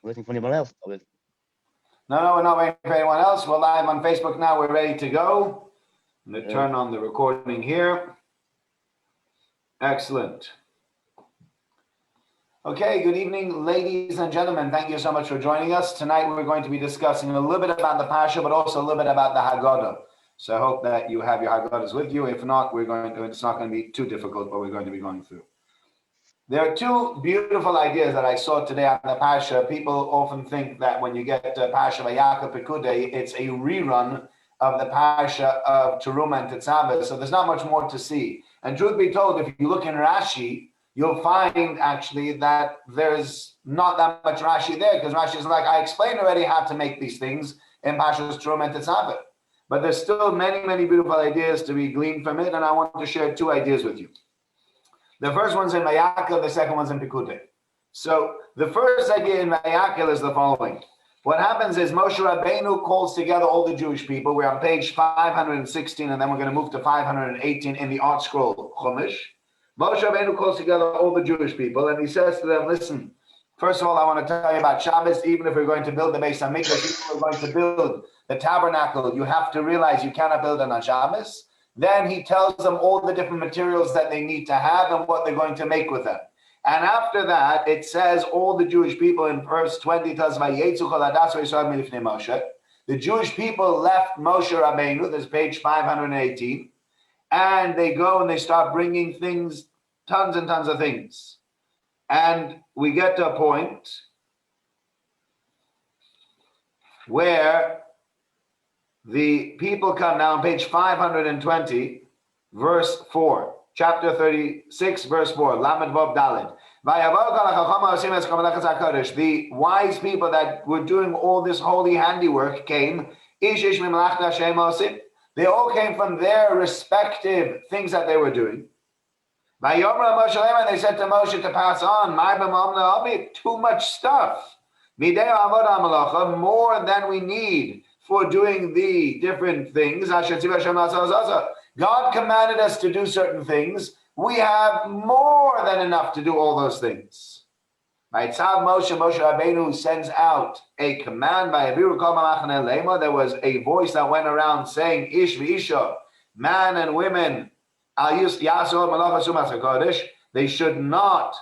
waiting for anyone else. No, we're not waiting for anyone else. We're live on Facebook now. We're ready to go. I'm going to turn on the recording here. Excellent. Okay, good evening, ladies and gentlemen. Thank you so much for joining us. Tonight we're going to be discussing a little bit about the Parasha, but also a little bit about the Haggadah. So I hope that you have your Haggadahs with you. If not, it's not going to be too difficult, but we're going to be going through. There are two beautiful ideas that I saw today on the Parasha. People often think that when you get Parasha Vayakhel Pekudei, it's a rerun of the Parasha of Teruma and Tetzaveh. So there's not much more to see. And truth be told, if you look in Rashi, you'll find actually that there's not that much Rashi there, because Rashi is like, I explained already how to make these things in Parashas Teruma and Tetzaveh. But there's still many, many beautiful ideas to be gleaned from it, and I want to share two ideas with you. The first one's in Vayakhel, the second one's in Pekudei. So the first idea in Vayakhel is the following. What happens is Moshe Rabbeinu calls together all the Jewish people. We're on page 516, and then we're going to move to 518 in the Art Scroll Chumash. Moshe Rabbeinu calls together all the Jewish people, and he says to them, listen, first of all, I want to tell you about Shabbos. Even if we're going to build the Beis HaMikdash, if we're going to build the tabernacle, you have to realize you cannot build it on Shabbos. Then he tells them all the different materials that they need to have and what they're going to make with them. And after that, it says all the Jewish people in verse 20 tells Moshe. The Jewish people left Moshe Rabbeinu, this is page 518, and they go and they start bringing things, tons and tons of things. And we get to a point where the people come now on page 520, verse 4, chapter 36, verse 4, Lamed Vav Daled. The wise people that were doing all this holy handiwork came. They all came from their respective things that they were doing. And they said to Moshe to pass on, too much stuff, more than we need for doing the different things. God commanded us to do certain things. We have more than enough to do all those things. Moshe Rabbeinu sends out a command by Abiru Kol Mamachane Lema. There was a voice that went around saying, Ish v'isha, man and women, they should not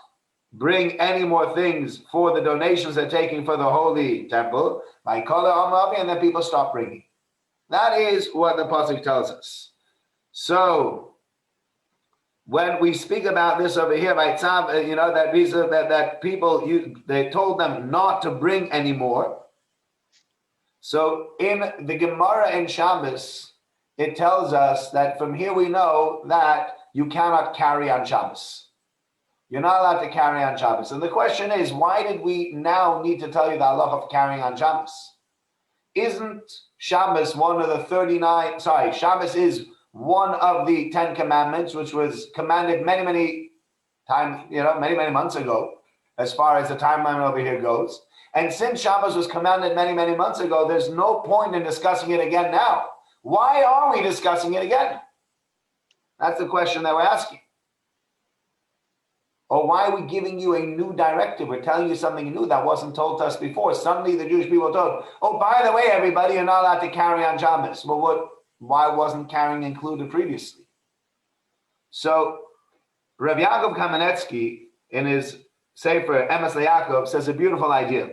bring any more things for the donations they're taking for the holy temple. And then people stop bringing. That is what the pasuk tells us. So when we speak about this over here, that people they told them not to bring anymore. So in the Gemara in Shabbos, it tells us that from here we know that you cannot carry on Shabbos. You're not allowed to carry on Shabbos. And the question is, why did we now need to tell you the halacha of carrying on Shabbos? Isn't Shabbos one of the Shabbos is one of the 10 commandments, which was commanded many, many times, many, many months ago, as far as the timeline over here goes. And since Shabbos was commanded many, many months ago, there's no point in discussing it again now. Why are we discussing it again? That's the question that we're asking. Or why are we giving you a new directive? We're telling you something new that wasn't told to us before. Suddenly the Jewish people told, oh, by the way, everybody, you're not allowed to carry on Shabbos. Well, why wasn't carrying included previously? So Rav Yaakov Kamenetsky, in his Sefer Emes LeYaakov, says a beautiful idea.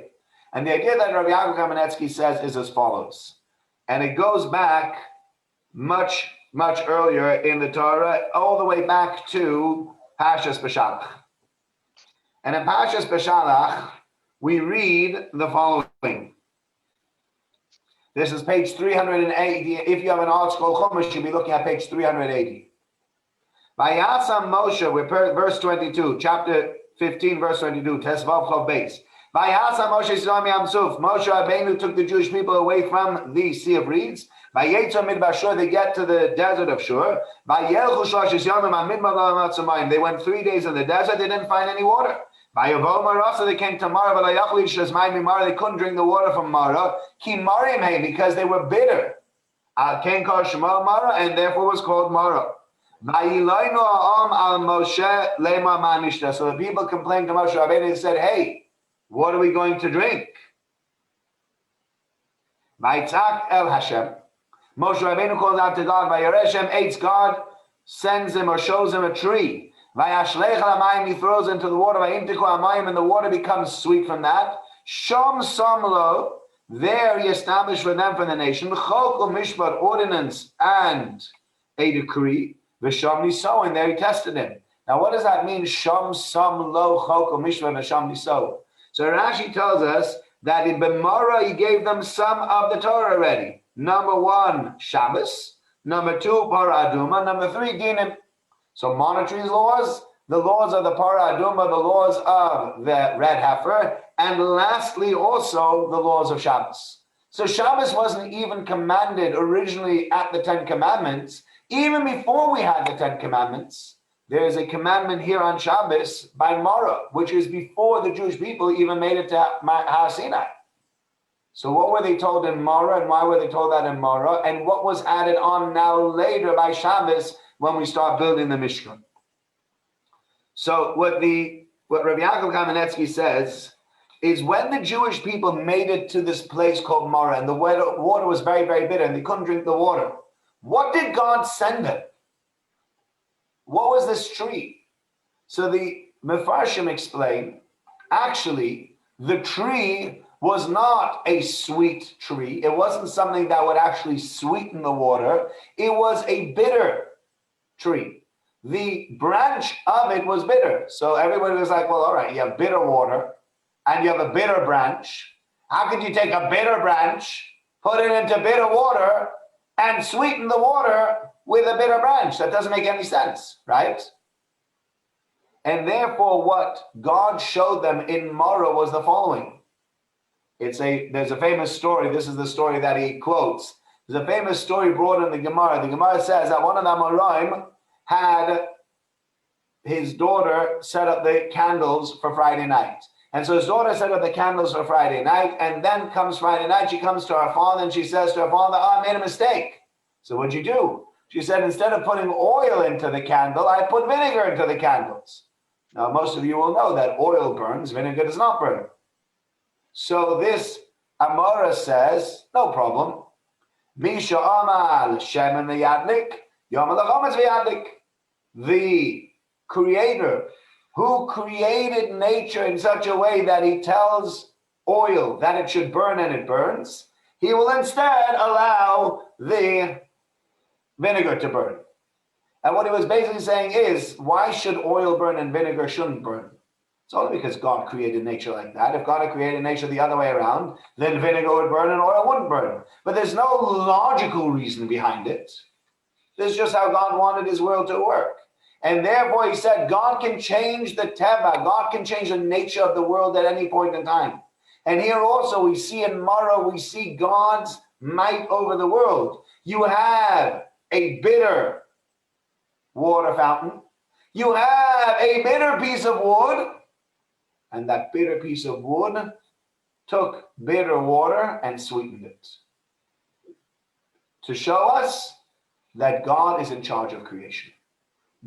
And the idea that Rav Yaakov Kamenetsky says is as follows. And it goes back much, much earlier in the Torah, all the way back to Parashas Beshalach. And in Parashas Beshalach, we read the following. This is page 380. If you have an Art Scroll Chumash, you'll be looking at page 380. Vayasam Moshe, we're verse 22, chapter 15, verse 22, Tesvav Chav Beis. Vayasam Moshe Yisrael Yamsuf. Moshe Rabbeinu took the Jewish people away from the Sea of Reeds. Vayetzer Midbar Shur, they get to the desert of Shur. Vayelchu Shlosh Yomim HaMidbar V'Lo Yamotzu Mayim. They went 3 days in the desert, they didn't find any water. Vayavo Marasa, they came to Mara, V'Lo Yachlu Yishlas Mayim Mimara, they couldn't drink the water from Mara. Ki Marim Hey, because they were bitter. Ken Kol Shema Mara, and therefore was called Mara. Vayilaynu Ha'am Al Moshe Lema Manishta. So the people complained to Moshe Rabbeinu and said, hey, What are we going to drink? Vayitzak el Hashem. Moshe Rabbeinu calls out to God. Vayereshem hates God, sends him or shows him a tree. Vayashlech al he throws into the water. Vayimtiku amayim, and the water becomes sweet from that. Shom samlo, there he established for them, for the nation, chok mishpat, ordinance and a decree. V'sham niso, and there he tested him. Now, what does that mean? Shom samlo chok mishpat v'sham niso. So Rashi tells us that in Bemara he gave them some of the Torah already. Number 1, Shabbos. Number 2, Parah Aduma. Number 3, Dinim. So monetary laws, the laws of the Parah Aduma, the laws of the red heifer, and lastly also the laws of Shabbos. So Shabbos wasn't even commanded originally at the 10 Commandments. Even before we had the 10 Commandments, there is a commandment here on Shabbos by Mara, which is before the Jewish people even made it to Har Sinai. So what were they told in Mara, and why were they told that in Mara? And what was added on now later by Shabbos when we start building the Mishkan? So what Rabbi Yaakov Kamenetsky says is when the Jewish people made it to this place called Mara, and the water was very, very bitter, and they couldn't drink the water, what did God send them? What was this tree? So the Mefarshim explain, actually, the tree was not a sweet tree. It wasn't something that would actually sweeten the water. It was a bitter tree. The branch of it was bitter. So everybody was like, well, all right, you have bitter water and you have a bitter branch. How could you take a bitter branch, put it into bitter water, and sweeten the water with a bitter branch? That doesn't make any sense, right? And therefore, what God showed them in Mara was the following. There's a famous story. This is the story that he quotes. There's a famous story brought in the Gemara. The Gemara says that one of the Amoraim had his daughter set up the candles for Friday night. And so his daughter set up the candles for Friday night, and then comes Friday night, she comes to her father and she says to her father, I made a mistake. So what'd you do? She said, instead of putting oil into the candle, I put vinegar into the candles. Now, most of you will know that oil burns, vinegar does not burn. So this Amora says, no problem. Misha amal shemen v'yadlik, yom alachometz v'yadlik. The Creator who created nature in such a way that he tells oil that it should burn and it burns, he will instead allow the vinegar to burn. And what he was basically saying is, why should oil burn and vinegar shouldn't burn? It's only because God created nature like that. If God had created nature the other way around, then vinegar would burn and oil wouldn't burn. But there's no logical reason behind it. This is just how God wanted his world to work. And therefore he said, God can change the teva, God can change the nature of the world at any point in time. And here also we see in Mara, we see God's might over the world. You have a bitter water fountain. You have a bitter piece of wood. And that bitter piece of wood took bitter water and sweetened it. To show us that God is in charge of creation.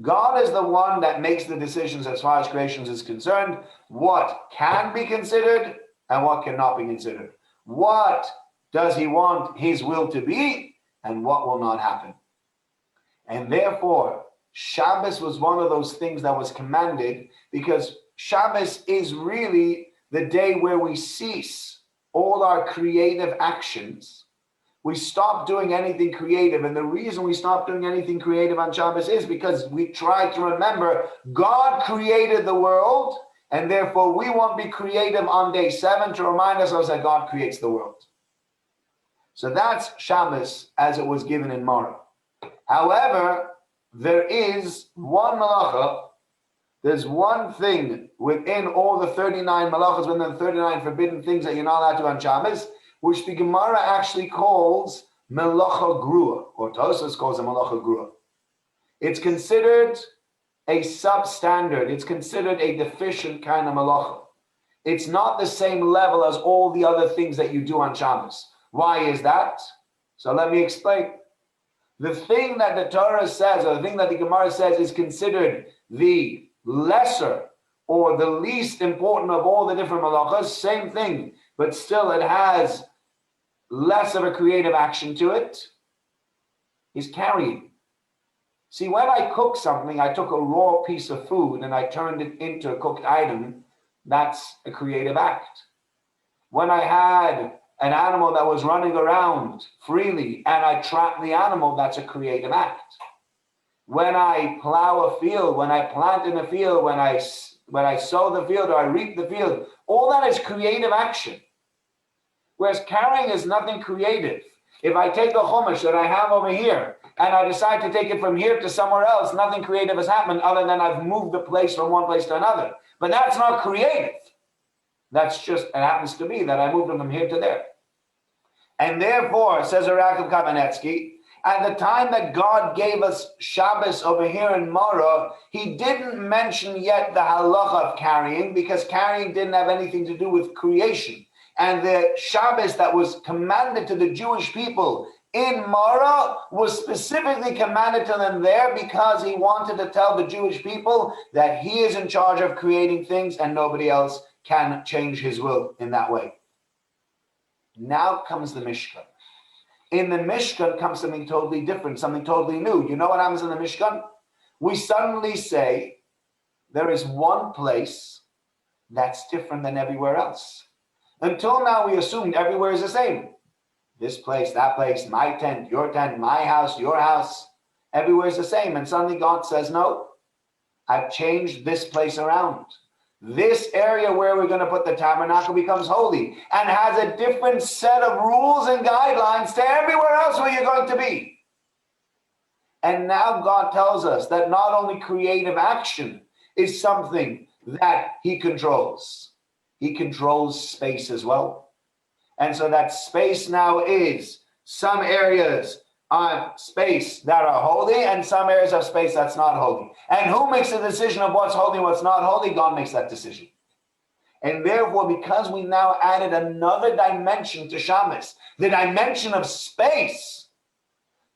God is the one that makes the decisions as far as creation is concerned, what can be considered and what cannot be considered. What does he want his will to be and what will not happen. And therefore, Shabbos was one of those things that was commanded because Shabbos is really the day where we cease all our creative actions. We stop doing anything creative. And the reason we stop doing anything creative on Shabbos is because we try to remember God created the world, and therefore we won't be creative on day 7 to remind ourselves that God creates the world. So that's Shabbos as it was given in Mara. However, there is one malacha, there's one thing within all the 39 malachas, within the 39 forbidden things that you're not allowed to on Shabbos, which the Gemara actually calls melacha grua, or Tosfos calls a melacha grua. It's considered a substandard. It's considered a deficient kind of melacha. It's not the same level as all the other things that you do on Shabbos. Why is that? So let me explain. The thing that the Torah says, or the thing that the Gemara says is considered the lesser or the least important of all the different malachas, same thing, but still it has less of a creative action to it, is carrying. See, when I cook something, I took a raw piece of food and I turned it into a cooked item. That's a creative act. When I had an animal that was running around freely and I trapped the animal, that's a creative act. When I plow a field, when I plant in a field, when I sow the field or I reap the field, all that is creative action. Whereas carrying is nothing creative. If I take a chumash that I have over here and I decide to take it from here to somewhere else, nothing creative has happened other than I've moved the place from one place to another. But that's not creative. That's just, it happens to be that I moved them from here to there. And therefore, says Vayakhel Kamenetsky, at the time that God gave us Shabbos over here in Mara, he didn't mention yet the halacha of carrying, because carrying didn't have anything to do with creation. And the Shabbos that was commanded to the Jewish people in Mara was specifically commanded to them there because he wanted to tell the Jewish people that he is in charge of creating things and nobody else can change his will in that way. Now comes the Mishkan. In the Mishkan comes something totally different, something totally new. You know what happens in the Mishkan? We suddenly say there is one place that's different than everywhere else. Until now, we assumed everywhere is the same. This place, that place, my tent, my house, your house, everywhere is the same. And suddenly God says, no, I've changed this place around. This area where we're going to put the tabernacle becomes holy and has a different set of rules and guidelines to everywhere else where you're going to be. And now God tells us that not only creative action is something that he controls space as well. And so that space now is some areas of space that are holy and some areas of space that's not holy. And who makes the decision of what's holy and what's not holy? God makes that decision. And therefore, because we now added another dimension to Shabbos, the dimension of space,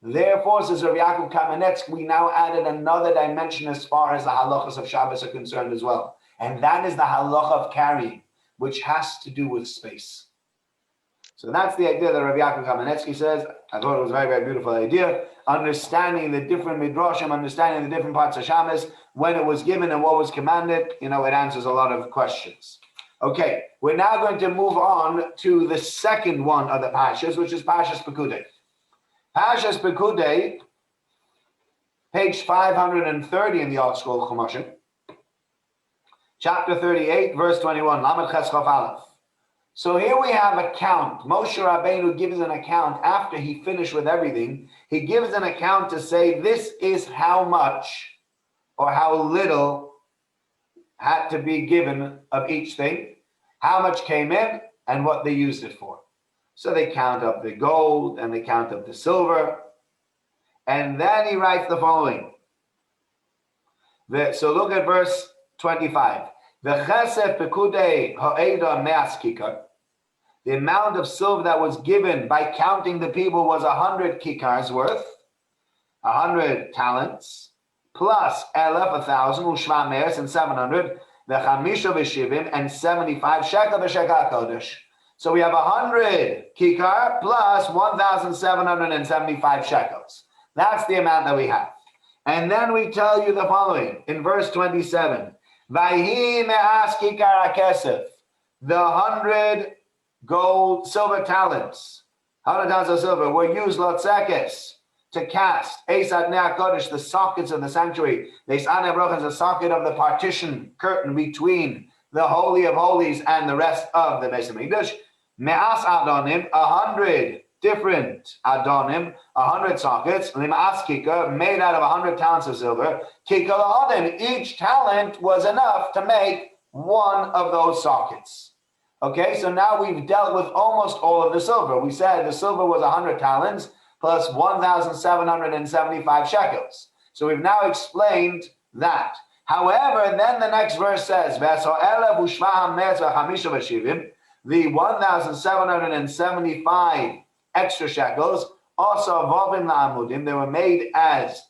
therefore, says Vayakhel Kamenetsky, we now added another dimension as far as the halachas of Shabbos are concerned as well. And that is the halacha of carrying, which has to do with space. So that's the idea that Vayakhel Kamenetsky says. I thought it was a very, very beautiful idea. Understanding the different midrashim, understanding the different parts of Shabbos, when it was given and what was commanded, it answers a lot of questions. Okay, we're now going to move on to the second one of the Parashas, which is Parashas Pekudei. Parashas Pekudei, page 530 in the Old Scroll Chumashim, chapter 38, verse 21, Lamed Ches Chof Aleph. So here we have a count. Moshe Rabbeinu gives an account after he finished with everything. He gives an account to say this is how much or how little had to be given of each thing, how much came in, and what they used it for. So they count up the gold and they count up the silver. And then he writes the following. So look at verse 25. The chesed pekudei ha'eda me'as kikar. The amount of silver that was given by counting the people was 100 kikars worth, 100 talents, plus 1,000, u'shva me'as, and 700, the chamisha v'shivim, and 75 shekel v'shekel kodesh. So we have 100 kikar plus 1,775 shekels. That's the amount that we have. And then we tell you the following in verse 27. Vayhi me'as kikar hakesef. The 100 silver talents, 100 talents of silver, were used lotzekes, to cast Eisad Nea Kodesh, the sockets of the sanctuary. Eisad Broch is the socket of the partition curtain between the Holy of Holies and the rest of the Beis Hamikdash. Me'as Adonim, 100 different Adonim, 100 sockets. Li'ma'as kikar, made out of 100 talents of silver. Kikar la'adim, each talent was enough to make one of those sockets. Okay, so now we've dealt with almost all of the silver. We said the silver was 100 talents plus 1,775 shekels. So we've now explained that. However, then the next verse says, the 1,775 extra shekels, also vavim la'amudim, they were made as,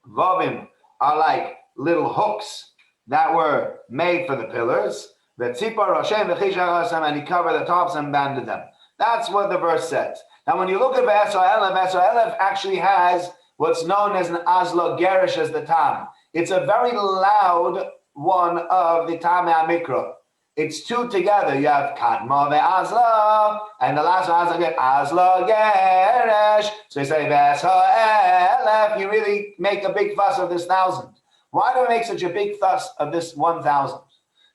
vavim are like little hooks that were made for the pillars. And he covered the tops and banded them. That's what the verse says. Now, when you look at Vayakhel actually has what's known as an Azlo Gerish as the Tam. It's a very loud one of the Tam HaMikra. It's two together. You have Kadma ve'Azlo, and the last one Azlo Gerish. So you say Vayakhel. You really make a big fuss of this 1,000. Why do we make such a big fuss of this 1,000?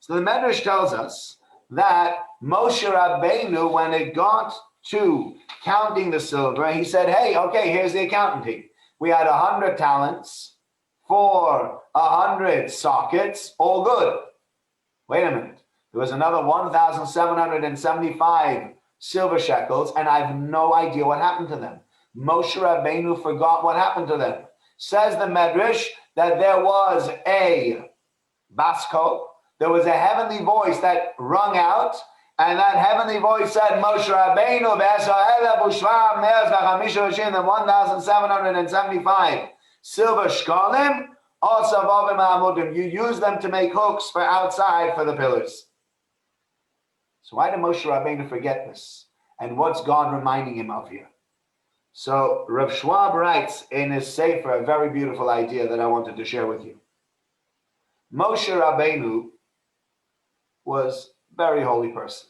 So the Medrash tells us that Moshe Rabbeinu, when it got to counting the silver, he said, hey, okay, here's the accounting. We had 100 talents for 100 sockets, all good. Wait a minute. There was another 1,775 silver shekels, and I have no idea what happened to them. Moshe Rabbeinu forgot what happened to them. Says the Medrash that there was a basko, there was a heavenly voice that rung out, and that heavenly voice said, Moshe Rabbeinu, the 1,775 silver shkalim, you use them to make hooks for outside for the pillars. So why did Moshe Rabbeinu forget this? And what's God reminding him of here? So Rav Schwab writes in his Sefer a very beautiful idea that I wanted to share with you. Moshe Rabbeinu was a very holy person.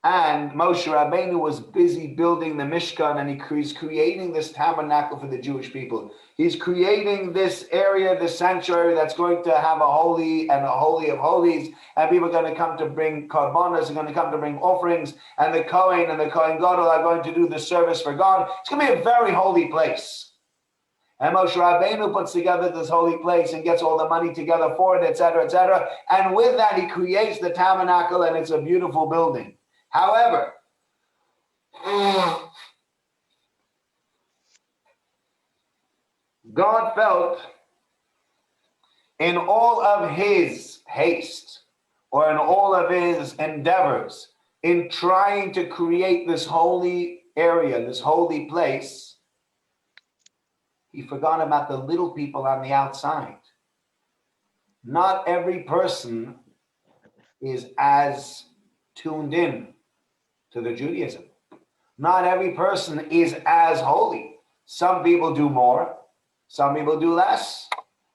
And Moshe Rabbeinu was busy building the Mishkan, and he's creating this tabernacle for the Jewish people. He's creating this area, this sanctuary that's going to have a holy and a holy of holies, and people are going to come to bring karbonos, are going to come to bring offerings, and the Kohen Gadol are going to do the service for God. It's going to be a very holy place. And Moshe Rabbeinu puts together this holy place and gets all the money together for it, etc., etc. And with that, he creates the tabernacle, and it's a beautiful building. However, God felt in all of his haste or in all of his endeavors in trying to create this holy area, this holy place, he forgot about the little people on the outside. Not every person is as tuned in to the Judaism. Not every person is as holy. Some people do more, some people do less.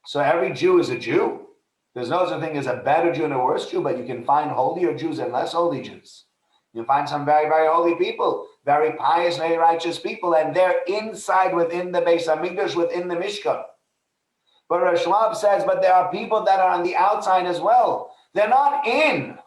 So every Jew is a Jew. There's no such thing as a better Jew and a worse Jew, but you can find holier Jews and less holy Jews. You find some very, very holy people, very pious, very righteous people, and they're inside within the Beis Hamikdash, within the Mishkan. But Rav Schwab says, but there are people that are on the outside as well. They're not in.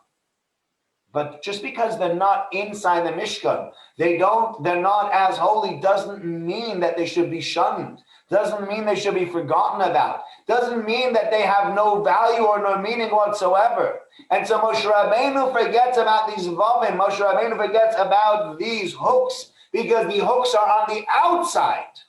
But just because they're not inside the Mishkan, they're not as holy, doesn't mean that they should be shunned. Doesn't mean they should be forgotten about. Doesn't mean that they have no value or no meaning whatsoever. And so Moshe Rabbeinu forgets about these vavim. Moshe Rabbeinu forgets about these hooks because the hooks are on the outside.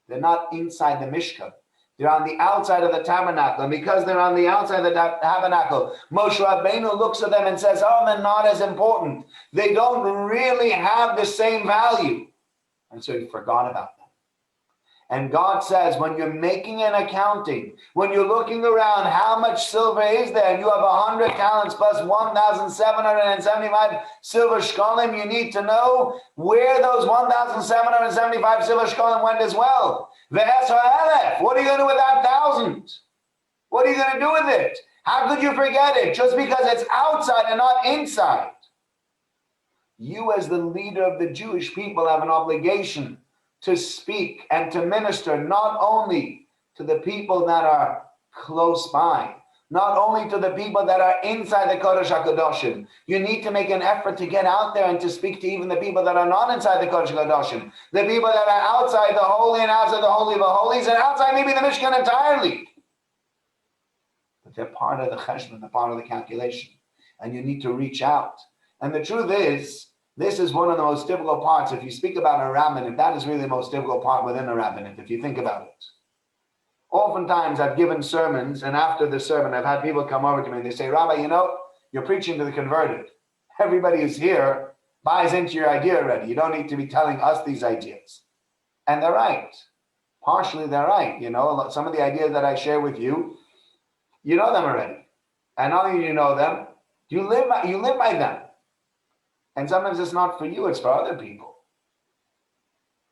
They're not inside the Mishkan. They're on the outside of the tabernacle. And because they're on the outside of the tabernacle, Moshe Rabbeinu looks at them and says, oh, they're not as important. They don't really have the same value. And so he forgot about them. And God says, when you're making an accounting, when you're looking around how much silver is there, and you have 100 talents plus 1,775 silver shkalim, you need to know where those 1,775 silver shkalim went as well. Vayakhel, what are you going to do with that 1,000? What are you going to do with it? How could you forget it just because it's outside and not inside? You as the leader of the Jewish people have an obligation to speak and to minister not only to the people that are close by, not only to the people that are inside the Kodesh HaKadoshim. You need to make an effort to get out there and to speak to even the people that are not inside the Kodesh HaKadoshim, the people that are outside the holy and outside the holy of the holies and outside maybe the Mishkan entirely. But they're part of the cheshbon, they're part of the calculation. And you need to reach out. And the truth is, this is one of the most difficult parts. If you speak about a rabbinate, that is really the most difficult part within a rabbinate, if you think about it. Oftentimes, I've given sermons, and after the sermon, I've had people come over to me and they say, Rabbi, you're preaching to the converted. Everybody who's here buys into your idea already. You don't need to be telling us these ideas. And they're right. Partially, they're right. Some of the ideas that I share with you, You know them already. And not only do you know them, you live by them. And sometimes it's not for you, it's for other people.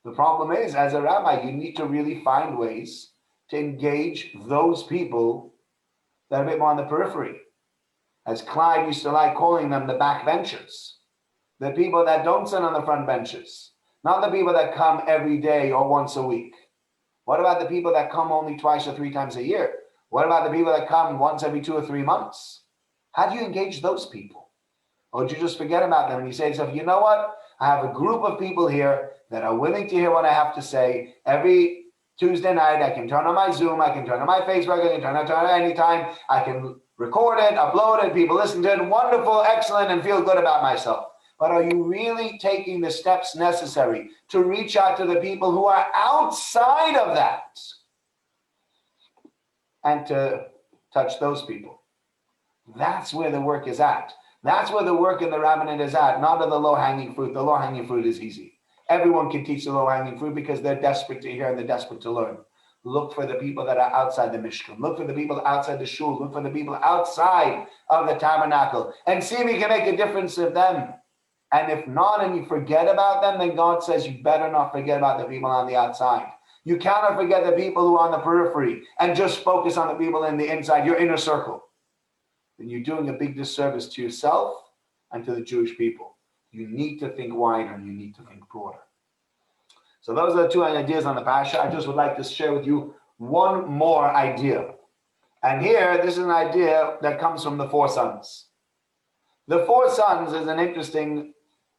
The problem is, as a rabbi, you need to really find ways to engage those people that are a bit more on the periphery. As Clyde used to like calling them, the backbenchers. The people that don't sit on the front benches. Not the people that come every day or once a week. What about the people that come only twice or three times a year? What about the people that come once every 2 or 3 months? How do you engage those people? Or do you just forget about them and you say to yourself, you know what? I have a group of people here that are willing to hear what I have to say. Every Tuesday night, I can turn on my Zoom, I can turn on my Facebook, I can turn it on anytime. I can record it, upload it, people listen to it. Wonderful, excellent, and feel good about myself. But are you really taking the steps necessary to reach out to the people who are outside of that and to touch those people? That's where the work is at. That's where the work in the rabbinate is at, not of the low-hanging fruit. The low-hanging fruit is easy. Everyone can teach the low-hanging fruit because they're desperate to hear and they're desperate to learn. Look for the people that are outside the Mishkan. Look for the people outside the shul. Look for the people outside of the tabernacle and see if you can make a difference of them. And if not, and you forget about them, then God says you better not forget about the people on the outside. You cannot forget the people who are on the periphery and just focus on the people in the inside, your inner circle. Then you're doing a big disservice to yourself and to the Jewish people. You need to think wider and you need to think broader. So those are the two ideas on the Parasha. I just would like to share with you one more idea. And here, this is an idea that comes from the 4 sons. The 4 sons is an interesting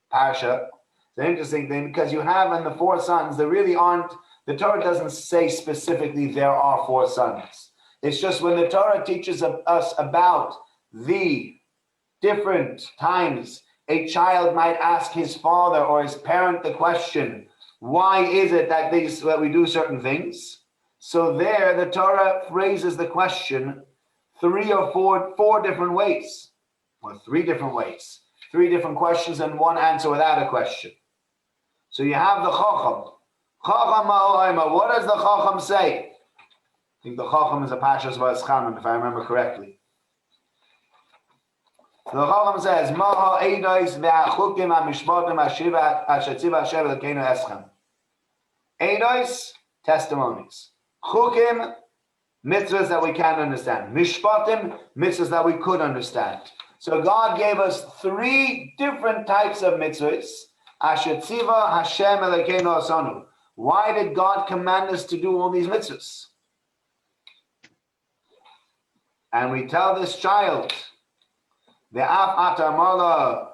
Parasha. It's an interesting thing because you have in the 4 sons, there really aren't, the Torah doesn't say specifically there are 4 sons. It's just when the Torah teaches us about the different times a child might ask his father or his parent the question, why is it that we do certain things? So there, the Torah phrases the question 3 or 4 different ways, or 3 different ways. 3 different questions and 1 answer without a question. So you have the Chacham. Chacham ma'o'ima. What does the Chacham say? I think the Chacham is a Parshas Vayakhel, if I remember correctly. The Chacham says, Maha Eidos ve'achukim ha'mishpatim ha'shiva ha'shetziva ha'shev l'keinu eschem. Eidos, testimonies. Chukim, mitzvahs that we can't understand. Mishpatim, mitzvahs that we could understand. So God gave us 3 different types of mitzvahs. Ashetziva Hashem Elokeinu asanu. Why did God command us to do all these mitzvahs? And we tell this child, Ve'af ata amar,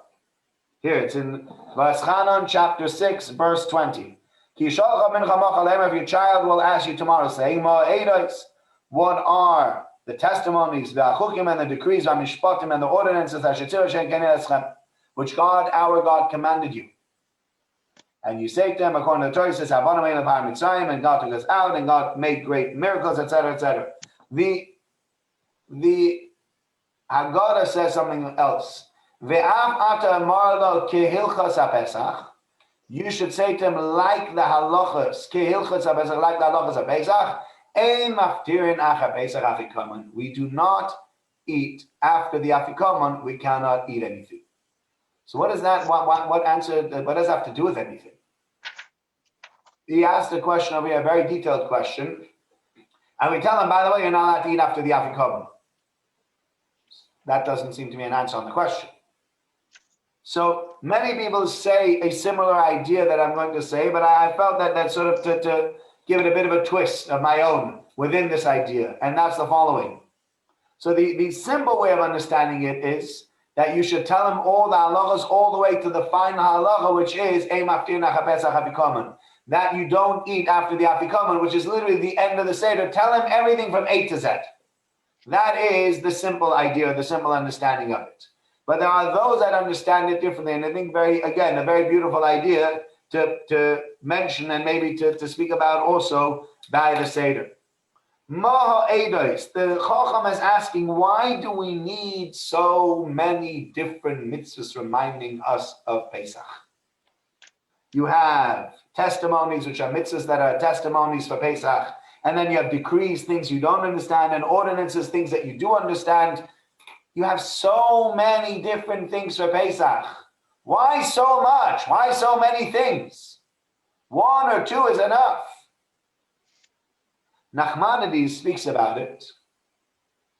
here it's in Vayakhel chapter 6, verse 20. If your child will ask you tomorrow, saying, what are the testimonies, the achukim and the decrees, the mishpatim and the ordinances, which God, our God, commanded you? And you say to them, according to the Torah, it says, and God took us out, and God made great miracles, etc., etc. The Haggadah says something else. You should say to him, like the halachas, like the halachas of Pesach, we do not eat after the Afikoman, we cannot eat anything. So what is that? What answer? What does that have to do with anything? He asked a question over here, a very detailed question, and we tell him, by the way, you're not allowed to eat after the Afikoman. That doesn't seem to be an answer on the question. So many people say a similar idea that I'm going to say, but I felt that sort of to give it a bit of a twist of my own within this idea, and that's the following. So the simple way of understanding it is that you should tell him all the halachas all the way to the final halacha, which is that you don't eat after the afikoman, which is literally the end of the Seder. Tell him everything from A to Z. That is the simple idea, the simple understanding of it. But there are those that understand it differently, and I think a very beautiful idea to mention and maybe to speak about also by the Seder. Maha Eidos, the Chacham is asking, why do we need so many different mitzvahs reminding us of Pesach? You have testimonies, which are mitzvahs that are testimonies for Pesach, And then you have decrees, things you don't understand, and ordinances, things that you do understand. You have so many different things for Pesach. Why so much? Why so many things? One or two is enough. Nachmanides speaks about it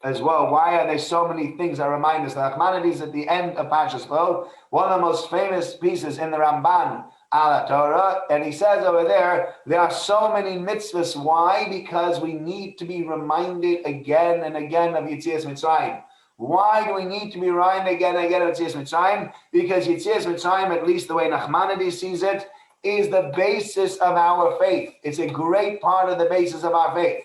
as well. Why are there so many things that remind us? Nachmanides at the end of Parasha Bo, one of the most famous pieces in the Ramban ala Torah, and he says over there are so many mitzvahs. Why? Because we need to be reminded again and again of Yetzias Mitzrayim. Why do we need to be reminded again and again of Yetzias Mitzrayim? Because Yetzias Mitzrayim, at least the way Nachmanides sees it, is the basis of our faith. It's a great part of the basis of our faith.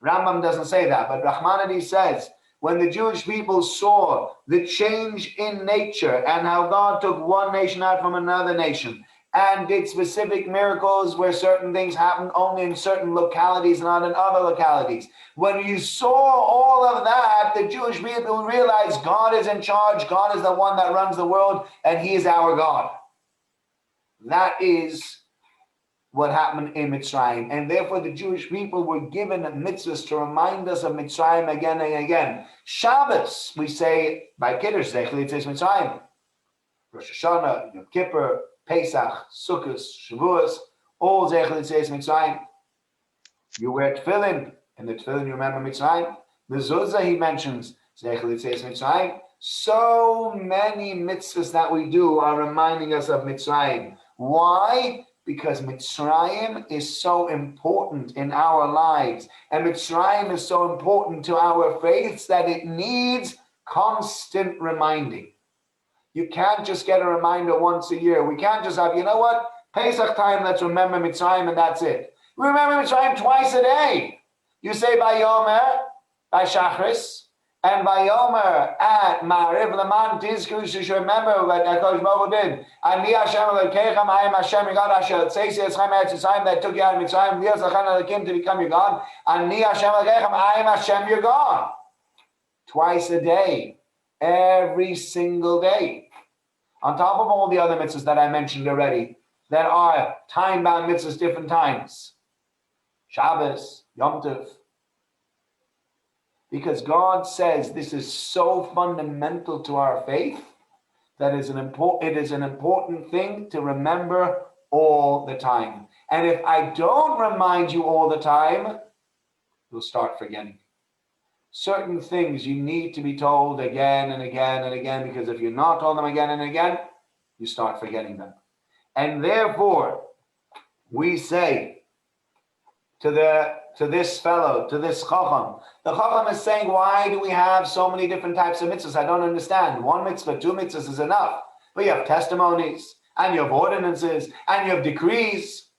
Rambam doesn't say that, but Nachmanides says, when the Jewish people saw the change in nature and how God took one nation out from another nation and did specific miracles where certain things happened only in certain localities, not in other localities. When you saw all of that, the Jewish people realized God is in charge, God is the one that runs the world, and He is our God. That is what happened in Mitzrayim. And therefore the Jewish people were given mitzvahs to remind us of Mitzrayim again and again. Shabbos, we say by Kiddush, Vayakhel Mitzrayim. Rosh Hashanah, Yom Kippur, Pesach, Sukkot, Shavuos, all Vayakhel Mitzrayim. You wear tefillin, and the tefillin you remember Mitzrayim. Mezuzah he mentions, Vayakhel Mitzrayim. So many mitzvahs that we do are reminding us of Mitzrayim. Why? Because Mitzrayim is so important in our lives. And Mitzrayim is so important to our faiths that it needs constant reminding. You can't just get a reminder once a year. We can't just have, you know what? Pesach time, let's remember Mitzrayim and that's it. We remember Mitzrayim twice a day. You say by Yomer, by Shachris, and by Yomer at Ma'ariv Laman Tizku, you should remember what HaKadosh Baruch Hu did. Ani Hashem Elokeichem, I am Hashem your God, Asher Tzeisi Etzchem Eretz Yisrael, that took you out of Mitzrayim, V'yos Lachem Elokim to become your God. Ani Hashem Elokeichem, I am Hashem your God. Twice a day, every single day. On top of all the other mitzvahs that I mentioned already, that are time-bound mitzvahs, different times. Shabbos, Yom Tov. Because God says this is so fundamental to our faith that it is an important thing to remember all the time. And if I don't remind you all the time, you'll start forgetting. Certain things you need to be told again and again and again, because if you're not told them again and again, you start forgetting them. And therefore, we say to this fellow, to this Chacham, the Chacham is saying, why do we have so many different types of mitzvahs? I don't understand. One mitzvah, two mitzvahs is enough. But you have testimonies, and you have ordinances, and you have decrees.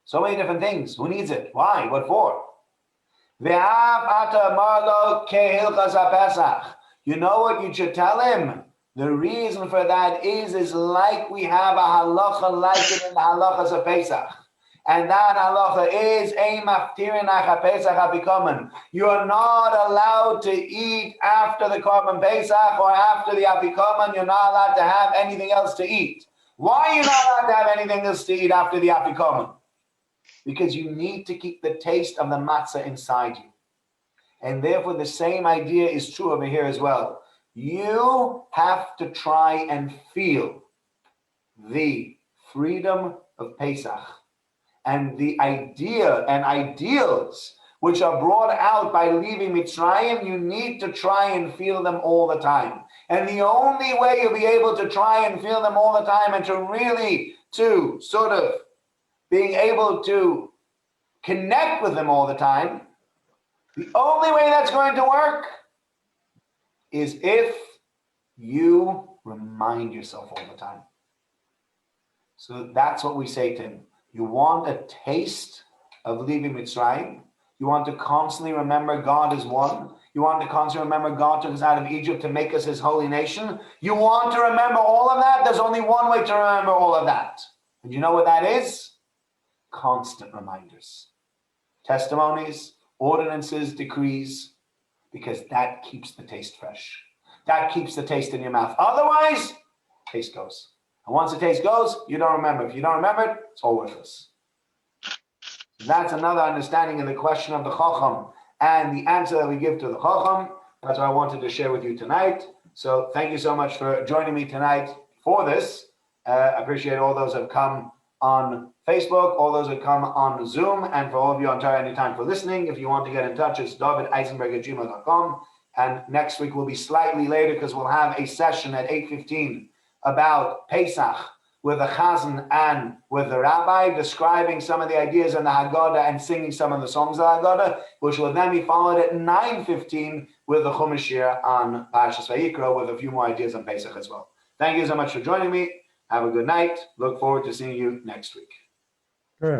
So many different things. Who needs it? Why? What for? You know what you should tell him? The reason for that is like we have a halacha like it in the halachas of Pesach. And that halacha is you are not allowed to eat after the Korban Pesach or after the Afikoman. You're not allowed to have anything else to eat. Why are you not allowed to have anything else to eat after the Afikoman? Because you need to keep the taste of the matzah inside you. And therefore the same idea is true over here as well. You have to try and feel the freedom of Pesach and the idea and ideals which are brought out by leaving Mitzrayim. You need to try and feel them all the time. And the only way you'll be able to try and feel them all the time and to really sort of being able to connect with them all the time, the only way that's going to work is if you remind yourself all the time. So that's what we say to him. You want a taste of leaving Mitzrayim? You want to constantly remember God is one? You want to constantly remember God took us out of Egypt to make us his holy nation? You want to remember all of that? There's only one way to remember all of that. And you know what that is? Constant reminders. Testimonies, ordinances, decrees, because that keeps the taste fresh. That keeps the taste in your mouth. Otherwise, taste goes. And once the taste goes, you don't remember. If you don't remember it, it's all worthless. That's another understanding of the question of the Chacham and the answer that we give to the Chacham. That's what I wanted to share with you tonight. So thank you so much for joining me tonight for this. I appreciate all those that have come on Facebook, all those that come on Zoom, and for all of you on Torah Anytime for listening. If you want to get in touch, it's davideisenberg@gmail.com. And next week will be slightly later because we'll have a session at 8:15 about Pesach with the Chazan and with the Rabbi, describing some of the ideas in the Haggadah and singing some of the songs of the Haggadah, which will then be followed at 9:15 with the Chumash Shir on Parashas Vayikra with a few more ideas on Pesach as well. Thank you so much for joining me. Have a good night. Look forward to seeing you next week. Sure.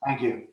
Thank you.